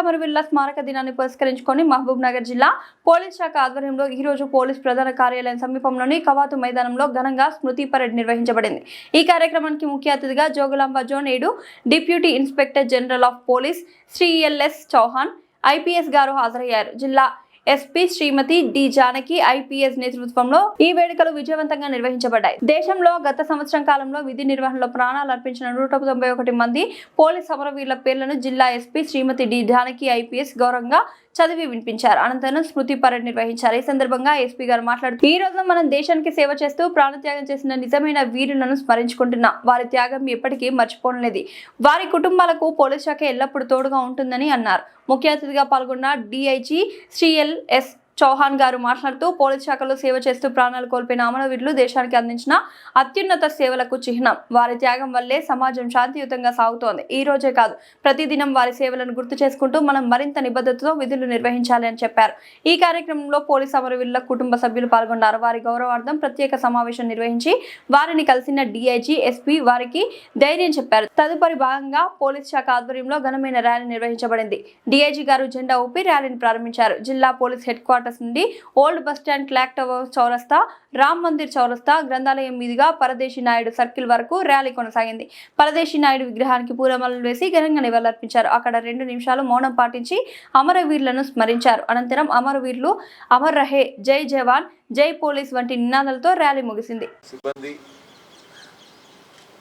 అమరవీరుల స్మారక దినాన్ని పురస్కరించుకొని మహబూబ్ నగర్ జిల్లా పోలీస్ శాఖ ఆధ్వర్యంలో ఈ రోజు పోలీస్ ప్రధాన కార్యాలయం సమీపంలోని కవాతు మైదానంలో ఘనంగా స్మృతి పరేడ్ నిర్వహించబడింది. ఈ కార్యక్రమానికి ముఖ్య అతిథిగా Jogulamba zone 7 deputy inspector general of police Shri L S. Chauhan IPS గారు హాజరయ్యారు. జిల్లా SP Shrimati D Janaki IPS నేతృత్వంలో ఈ వేడుకలు విజయవంతంగా నిర్వహించబడ్డాయి. దేశంలో గత సంవత్సరం కాలంలో విధి నిర్వహణలో ప్రాణాలు అర్పించిన 191 మంది పోలీస్ అమరవీరుల పేర్లను జిల్లా SP Shrimati D Janaki IPS గౌరవంగా చదివి వినిపించారు. అనంతరం స్మృతి పరేడ్ నిర్వహించారు. ఈ సందర్భంగా ఎస్పీ గారు మాట్లాడుతూ ఈ రోజు మనం దేశానికి సేవ చేస్తూ ప్రాణత్యాగం చేసిన నిజమైన వీరులను స్మరించుకుంటున్నాం. వారి త్యాగం ఎప్పటికీ మర్చిపోలేదు. వారి కుటుంబాలకు పోలీస్ శాఖ ఎల్లప్పుడూ తోడుగా ఉంటుందని అన్నారు. ముఖ్య అతిథిగా పాల్గొన్న డిఐజీ శ్రీ ఎల్.ఎస్. చౌహాన్ గారు మాట్లాడుతూ పోలీస్ శాఖలో సేవ చేస్తూ ప్రాణాలు కోల్పోయిన అమరవీరులు దేశానికి అందించిన అత్యున్నత సేవలకు చిహ్నం. వారి త్యాగం వల్లే సమాజం శాంతియుతంగా సాగుతోంది. ఈ రోజే కాదు, ప్రతిదినం వారి సేవలను గుర్తు చేసుకుంటూ మనం మరింత నిబద్ధతతో విధులు నిర్వహించాలి అని చెప్పారు. ఈ కార్యక్రమంలో పోలీస్ అమరవీరుల కుటుంబ సభ్యులు పాల్గొన్నారు. వారి గౌరవార్థం ప్రత్యేక సమావేశం నిర్వహించి వారిని కలిసిన డిఐజీ ఎస్పీ వారికి ధైర్యం చెప్పారు. తదుపరి భాగంగా పోలీస్ శాఖ ఆధ్వర్యంలో ఘనమైన ర్యాలీ నిర్వహించబడింది. డిఐజీ గారు జెండా ఊపి ర్యాలీని ప్రారంభించారు. జిల్లా పోలీస్ హెడ్ క్వార్టర్స్ నుండి old bus stand, clock tower చౌరస్తా, రామ్ మందిర్ చౌరస్తా, గ్రంథాలయం మీదుగా పరదేశీ నాయుడు సర్కిల్ వరకు ర్యాలీ కొనసాగింది. పరదేశీ నాయుడు విగ్రహానికి పూలమాలలు వేసి ఘనంగా నివాళులర్పించారు. అక్కడ 2 నిమిషాలు మౌనం పాటించి అమరవీరులను స్మరించారు. అనంతరం అమరవీరులు అమర్ రహే, జై జవాన్, జై పోలీస్ వంటి నినాదాలతో ర్యాలీ ముగిసింది. సిబ్బంది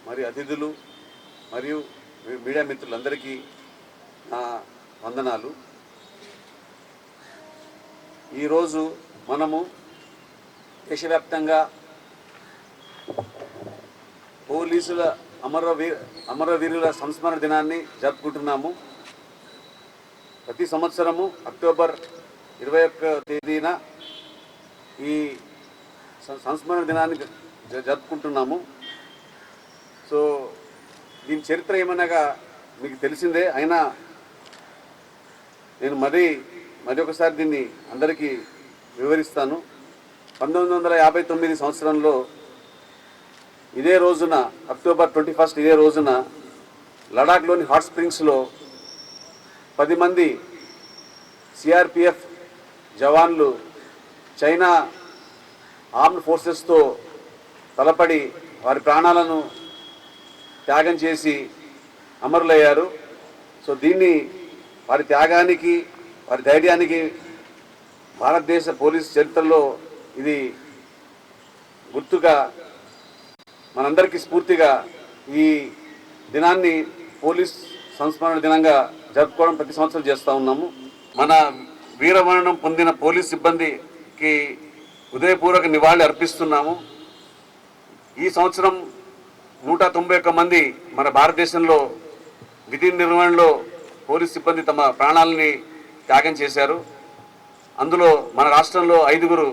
మరియు అతిథులు మరియు మీడియా మిత్రులందరికీ నా వందనాలు. ఈరోజు మనము దేశవ్యాప్తంగా పోలీసుల అమరవీరుల సంస్మరణ దినాన్ని జరుపుకుంటున్నాము. ప్రతి సంవత్సరము అక్టోబర్ 21వ తేదీన ఈ సంస్మరణ దినాన్ని జరుపుకుంటున్నాము. సో దీని చరిత్ర ఏమనగా మీకు తెలిసిందే. అయినా నేను మరి ఒకసారి దీన్ని అందరికీ వివరిస్తాను. 1959 సంవత్సరంలో ఇదే రోజున అక్టోబర్ 21 ఇదే రోజున లడాఖ్లోని హాట్ స్ప్రింగ్స్లో 10 మంది సిఆర్పిఎఫ్ జవాన్లు చైనా ఆర్మ్డ్ ఫోర్సెస్తో తలపడి వారి ప్రాణాలను త్యాగం చేసి అమరులయ్యారు. సో దీన్ని వారి త్యాగానికి, వారి ధైర్యానికి భారతదేశ పోలీస్ చరిత్రలో ఇది గుర్తుగా, మనందరికీ స్ఫూర్తిగా ఈ దినాన్ని పోలీస్ సంస్మరణ దినంగా జరుపుకోవడం ప్రతి సంవత్సరం చేస్తూ ఉన్నాము. మన వీరమరణం పొందిన పోలీస్ సిబ్బందికి హృదయపూర్వక నివాళి అర్పిస్తున్నాము. ఈ సంవత్సరం 191 మంది మన భారతదేశంలో విధి నిర్వహణలో పోలీస్ సిబ్బంది తమ ప్రాణాలని త్యాగం చేశారు. అందులో మన రాష్ట్రంలో 5గురు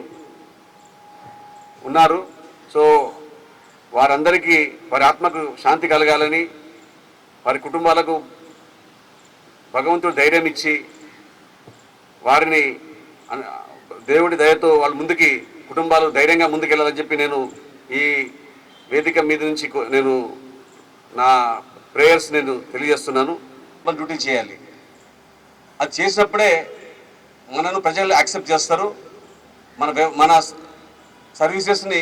ఉన్నారు. సో వారందరికీ వారి ఆత్మకు శాంతి కలగాలని, వారి కుటుంబాలకు భగవంతుడు ధైర్యం ఇచ్చి వారిని దేవుడి దయతో వాళ్ళ ముందుకి కుటుంబాలు ధైర్యంగా ముందుకెళ్ళాలని చెప్పి నేను ఈ వేదిక మీద నుంచి నేను నా ప్రేయర్స్ నేను తెలియజేస్తున్నాను. మన డ్యూటీ చేయాలి. అది చేసినప్పుడే మనను ప్రజలు యాక్సెప్ట్ చేస్తారు. మన సర్వీసెస్ని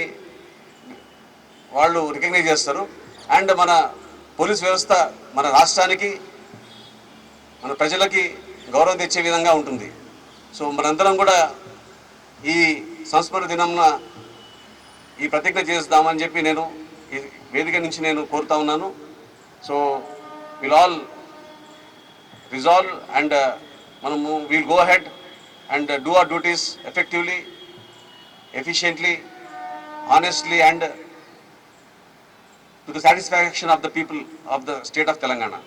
వాళ్ళు రికగ్నైజ్ చేస్తారు. అండ్ మన పోలీస్ వ్యవస్థ మన రాష్ట్రానికి, మన ప్రజలకి గౌరవం తెచ్చే విధంగా ఉంటుంది. సో మనందరం కూడా ఈ సంస్మరణ దినంన ఈ ప్రతిజ్ఞ చేద్దామని చెప్పి నేను ఈ వేదిక నుంచి నేను కోరుతా ఉన్నాను. So will all resolve and we'll go ahead and do our duties effectively, efficiently, honestly, and to the satisfaction of the people of the state of Telangana.